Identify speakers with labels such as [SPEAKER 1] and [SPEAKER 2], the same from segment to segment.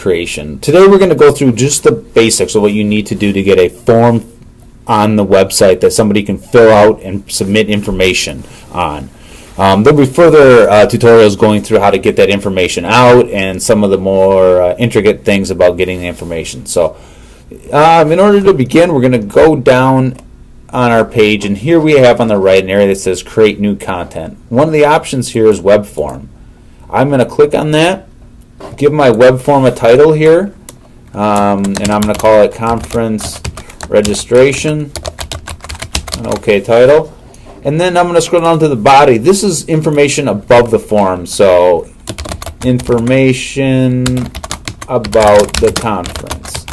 [SPEAKER 1] creation. Today we're going to go through just the basics of what you need to do to get a form on the website that somebody can fill out and submit information on. There'll be further tutorials going through how to get that information out and some of the more intricate things about getting the information. So in order to begin, we're going to go down on our page, and here we have on the right an area that says create new content. One of the options here is web form. I'm going to click on that, give my web form a title here, and I'm going to call it conference registration, an OK title, and then I'm going to scroll down to the body. This is information above the form, so information about the conference.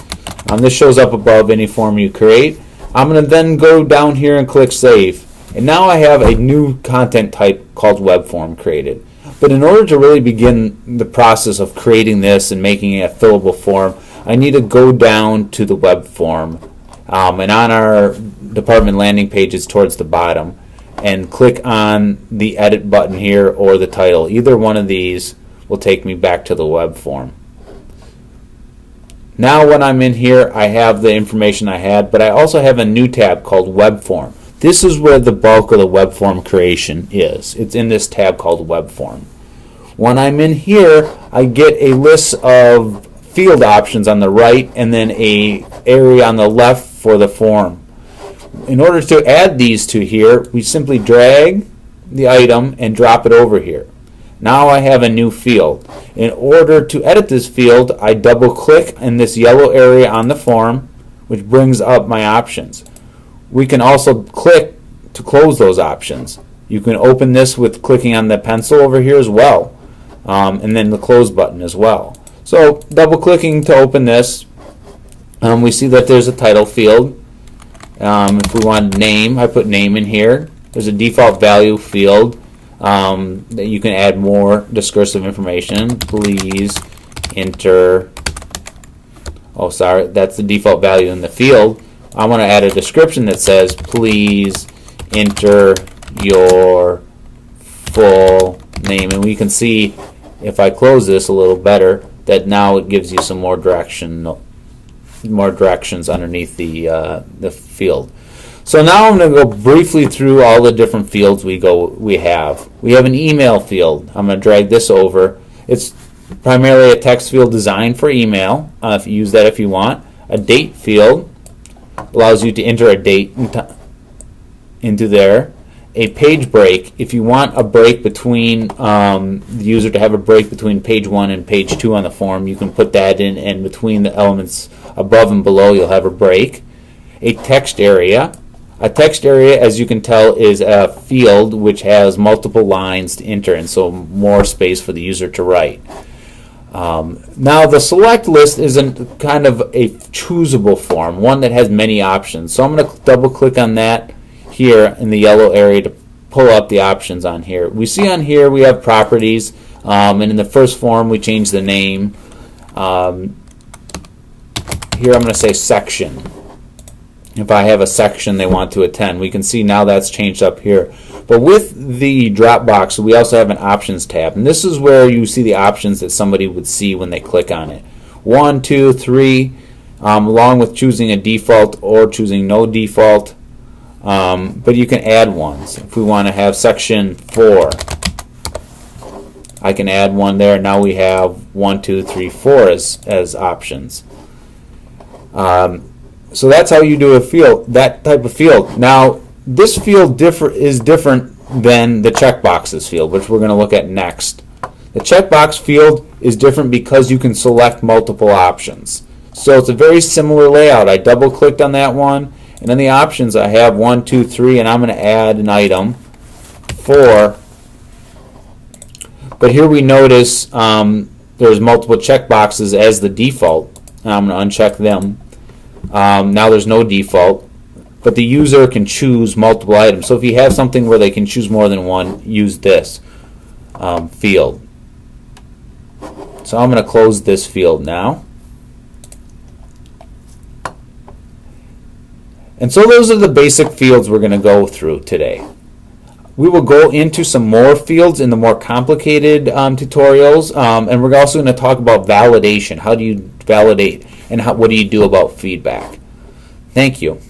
[SPEAKER 1] This shows up above any form you create. I'm going to then go down here and click Save, and now I have a new content type called web form created. But in order to really begin the process of creating this and making it a fillable form, I need to go down to the web form, and on our department landing page it's towards the bottom, and click on the edit button here or the title. Either one of these will take me back to the web form. Now when I'm in here, I have the information I had, but I also have a new tab called Web Form. This is where the bulk of the web form creation is. It's in this tab called Web Form. When I'm in here, I get a list of field options on the right and then an area on the left for the form. In order to add these to here, we simply drag the item and drop it over here. Now I have a new field. In order to edit this field, I double click in this yellow area on the form, which brings up my options. We can also click to close those options. You can open this with clicking on the pencil over here as well, and then the close button as well. So double clicking to open this, we see that there's a title field. If we want name, I put name in here. There's a default value field that you can add more discursive information. Please enter, that's the default value in the field. I want to add a description that says please enter your full name, and we can see if I close this a little better that now it gives you some more directions underneath the field. So now I'm going to go briefly through all the different fields we have. We have an email field. I'm going to drag this over. It's primarily a text field designed for email. If you use that if you want. A date field allows you to enter a date into there. A page break, if you want a break between the user to have a break between page 1 and page 2 on the form, you can put that in, and between the elements above and below you'll have a break. A text area. A text area, as you can tell, is a field which has multiple lines to enter, and so more space for the user to write. Now the select list is kind of a choosable form, one that has many options. So I'm going to double click on that here in the yellow area to pull up the options on here. We see on here we have properties, and in the first form we change the name. Here I'm going to say section. If I have a section they want to attend, we can see now that's changed up here. But with the drop box, we also have an options tab, and this is where you see the options that somebody would see when they click on it. 1, 2, 3, along with choosing a default or choosing no default. But you can add ones. If we want to have section 4, I can add one there. Now we have 1, 2, 3, 4 as options. So that's how you do a field, that type of field. Now this field is different than the checkboxes field, which we're going to look at next. The checkbox field is different because you can select multiple options. So it's a very similar layout. I double clicked on that one, and in the options I have 1, 2, 3, and I'm going to add an item 4. But here we notice there's multiple checkboxes as the default, and I'm going to uncheck them. Now there's no default, but the user can choose multiple items. So if you have something where they can choose more than one, use this field. So I'm going to close this field now. And so those are the basic fields we're going to go through today. We will go into some more fields in the more complicated tutorials, and we're also going to talk about validation. How do you validate, and what do you do about feedback? Thank you.